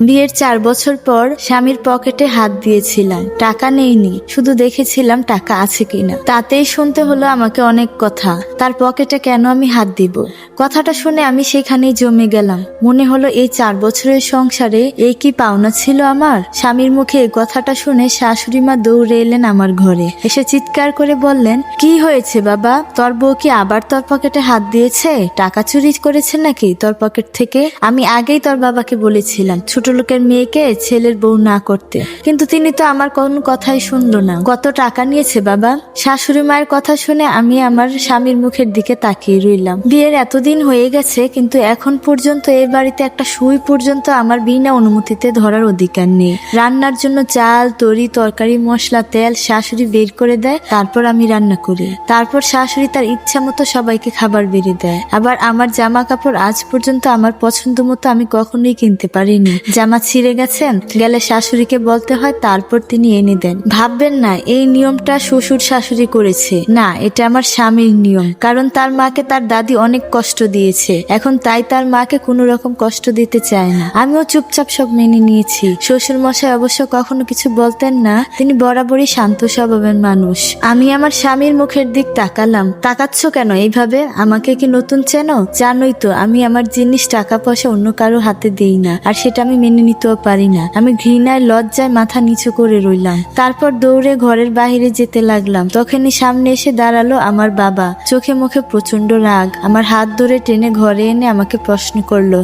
বিয়ের 4 বছর পর স্বামীর পকেটে হাত দিয়েছিলাম, টাকা নেইনি, শুধু দেখেছিলাম টাকা আছে কিনা। তাতেই শুনতে হলো আমাকে অনেক কথা, তার পকেটে কেন আমি হাত দিব। কথাটা শুনে আমি সেখানেই জমে গেলাম। মনে হলো এই 4 বছরের সংসারে এই কি পাওনা ছিল আমার। স্বামীর মুখে এই কথাটা শুনে শাশুড়ি মা দৌড়ে এলেন আমার ঘরে, এসে চিৎকার করে বললেন, কি হয়েছে বাবা, তোর বউ কি আবার তোর পকেটে হাত দিয়েছে? টাকা চুরি করেছে নাকি তোর পকেট থেকে? আমি আগেই তোর বাবাকে বলেছিলাম ছোট লোকের মেয়েকে ছেলের বউ না করতে, কিন্তু তিনি তো আমার কোনো কথাই শুনলো না। কত টাকা নিয়েছে বাবা? শাশুড়ি মায়ের কথা শুনে আমি আমার স্বামীর মুখের দিকে তাকিয়ে রইলাম। বিয়ের এতদিন হয়ে গেছে, কিন্তু এখন পর্যন্ত এই বাড়িতে একটা সুই পর্যন্ত আমার বিনা অনুমতিতে ধরার অধিকার নেই। রান্নার জন্য চাল, তরি, তরকারি, মশলা, তেল শাশুড়ি বের করে দেয়, তারপর আমি রান্না করি। তারপর শাশুড়ি তার ইচ্ছা মতো সবাইকে খাবার বেড়ে দেয়। আবার আমার জামা কাপড় আজ পর্যন্ত আমার পছন্দ মতো আমি কখনোই কিনতে পারিনি। জামা ছিঁড়ে গেছেন গেলে শাশুড়িকে বলতে হয়, তারপর তিনি এনে দেন। ভাববেন না এই নিয়মটা শ্বশুর শাশুড়ি করেছে, না, এটা আমার স্বামীর নিয়ম। কারণ তার মাকে তার দাদি অনেক কষ্ট দিয়েছে, এখন তাই তার মাকে কোনো রকম কষ্ট দিতে চায় না। আমিও চুপচাপ সব মেনে নিয়েছি। শ্বশুর মশাই অবশ্য কখনো কিছু বলতেন না, তিনি বরাবরই শান্ত স্বভাবের মানুষ। আমি আমার স্বামীর মুখের দিক তাকালাম। তাকাচ্ছ কেন এইভাবে? আমাকে কি নতুন চেনো? জানোই তো আমি আমার জিনিস টাকা পয়সা অন্য কারো হাতে দেই না, আর সেটা আমি মেনে নিতেও পারি না। আমি ঘৃণায় লজ্জায় মাথা নিচু করে রইলাম। তারপর দৌড়ে ঘরের বাইরে যেতে লাগলাম। তখনই সামনে এসে দাঁড়ালো আমার বাবা, চোখে মুখে প্রচন্ড রাগ। আমার হাত ধরে টেনে ঘরে এনে আমাকে প্রশ্ন করলো,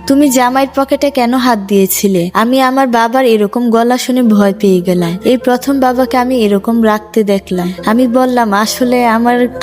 তুমি জামাইয়ের পকেটে কেন হাত দিয়েছিলে? আমি আমার বাবার এরকম গলা শুনে ভয় পেয়ে গেলাম। এই প্রথম বাবাকে আমি এরকম রাখতে দেখলাম। আমি বললাম, আসলে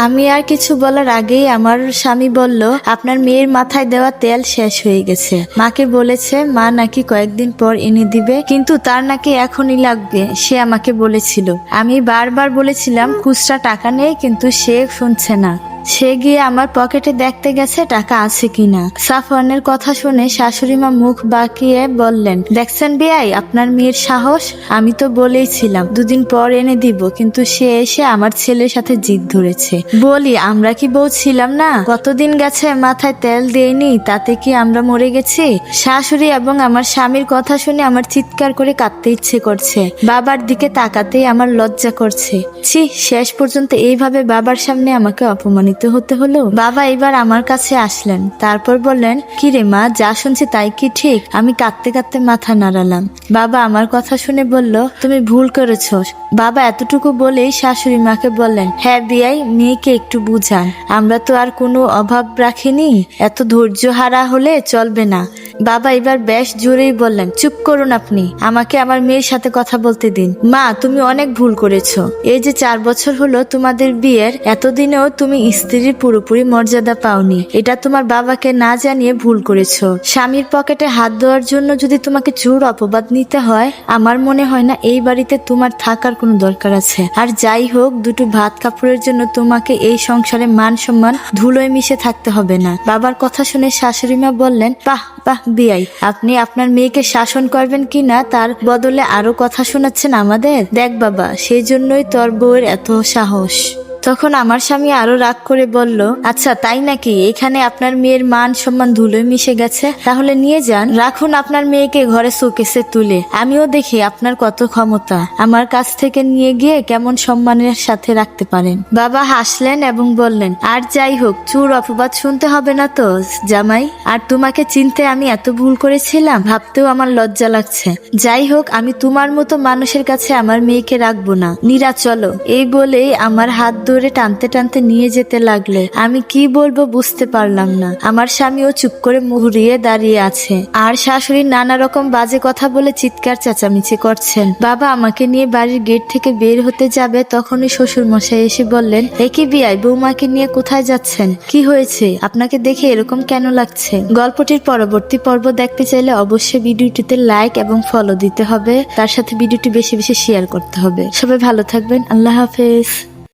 আমি আর কিছু বলার আগেই আমার স্বামী বলল, আপনার মেয়ের মাথায় দেওয়া তেল শেষ হয়ে গেছে। মাকে বলেছে মা নাকি কয়েকদিন পর এনে দিবে, কিন্তু তার নাকি এখনই লাগবে, সে আমাকে বলেছিল। আমি বারবার বলেছিলাম খুচরা টাকা নেই, কিন্তু সে শুনছে না। সে গিয়ে আমার পকেটে দেখতে গেছে টাকা আছে কিনা। সাফওয়ানের কথা শুনে শাশুড়ি মা মুখ বাঁকিয়ে বললেন, দেখছেন বিয়াই আপনার মেয়ের সাহস? আমি তো বলেইছিলাম 2 দিন পর এনে দিব, কিন্তু সে এসে আমার ছেলের সাথে জিদ ধরেছে। বলি, আমরা কি বউ ছিলাম না? কতদিন গেছে মাথায় তেল দেয়নি, তাতে কি আমরা মরে গেছি? শাশুড়ি এবং আমার স্বামীর কথা শুনে আমার চিৎকার করে কাঁদতে ইচ্ছে করছে। বাবার দিকে তাকাতেই আমার লজ্জা করছে। ছি, শেষ পর্যন্ত এইভাবে বাবার সামনে আমাকে অপমানিত হতে হলো। বাবা এবার আমার কাছে আসলেন, তারপর বললেন, কি রে মা, যা শুনছি তাই কি ঠিক? আমি কাঁদতে কাঁদতে মাথা নাড়ালাম। বাবা আমার কথা শুনে বলল, তুমি ভুল করেছ। বাবা এতটুকু বলেই শাশুড়ি মাকে বললেন, হ্যাঁ বিয়াই, মেয়েকে একটু বুঝান, আমরা তো আর কোনো অভাব রাখিনি, এত ধৈর্য হারা হলে চলবে না। বাবা এবার বেশ জোরেই বললেন, চুপ করুন আপনি, আমাকে আমার মেয়ের সাথে কথা বলতে দিন। মা, তুমি অনেক ভুল করেছো। এই যে 4 বছর হলো তোমাদের বিয়ের, এতদিনেও তুমি স্ত্রীর পুরোপুরি মর্যাদা পাওনি। এটা তোমার বাবাকে না জানিয়ে ভুল করেছো। স্বামীর পকেটে হাত দেওয়ার জন্য যদি তোমাকে জোর অপবাদ নিতে হয়, আমার মনে হয় না এই বাড়িতে তোমার থাকার কোনো দরকার আছে। আর যাই হোক, 2টো ভাত কাপড়ের জন্য তোমাকে এই সংসারে মান সম্মান ধুলোয় মিশে থাকতে হবে না। বাবার কথা শুনে শাশুড়ি মা বললেন, বাহ বাহ বিয়াই, আপনি আপনার মেয়েকে শাসন করবেন কিনা তার বদলে আরো কথা শোনাচ্ছেন আমাদের। দেখ বাবা, সেই জন্যই তোর বউয়ের এত সাহস। তখন আমার স্বামী আরো রাগ করে বলল, আচ্ছা তাই নাকি? এখানে আপনার মেয়ের মান সম্মান ধুলোয় মিশে গেছে, তাহলে নিয়ে যান, রাখুন আপনার মেয়েকে ঘরে শোকেসে তুলে, আমিও দেখি আপনার কত ক্ষমতা। আমার কাছ থেকে নিয়ে গিয়ে কেমন সম্মানের সাথে রাখতে পারেন। বাবা হাসলেন এবং বললেন, আর যাই হোক, চুর অপবাদ শুনতে হবে না তো জামাই। আর তোমাকে চিনতে আমি এত ভুল করেছিলাম, ভাবতেও আমার লজ্জা লাগছে। যাই হোক, আমি তোমার মতো মানুষের কাছে আমার মেয়েকে রাখবো না। নীরা চলো। এই বলেই আমার হাত ধরে টানতে টানতে নিয়ে যেতে লাগলে। আমি কি বলবো বুঝতে পারলাম না। আমার স্বামীও চুপ করে মুহুরিয়ে দাঁড়িয়ে আছে, আর শাশুড়ি নানা রকম বাজে কথা বলে চিৎকার চেঁচামেচি করছেন। বাবা আমাকে নিয়ে বাড়ির গেট থেকে বের হতে যাবে, তখনই শ্বশুর মশাই এসে বললেন, একই বিয়াই, বৌমাকে নিয়ে কোথায় যাচ্ছেন? কি হয়েছে? আপনাকে দেখে এরকম কেন লাগছে? গল্পটির পরবর্তী পর্ব দেখতে চাইলে অবশ্যই ভিডিওটিতে লাইক এবং ফলো দিতে হবে, তার সাথে ভিডিওটি বেশি বেশি শেয়ার করতে হবে। সবাই ভালো থাকবেন, আল্লাহ হাফেজ।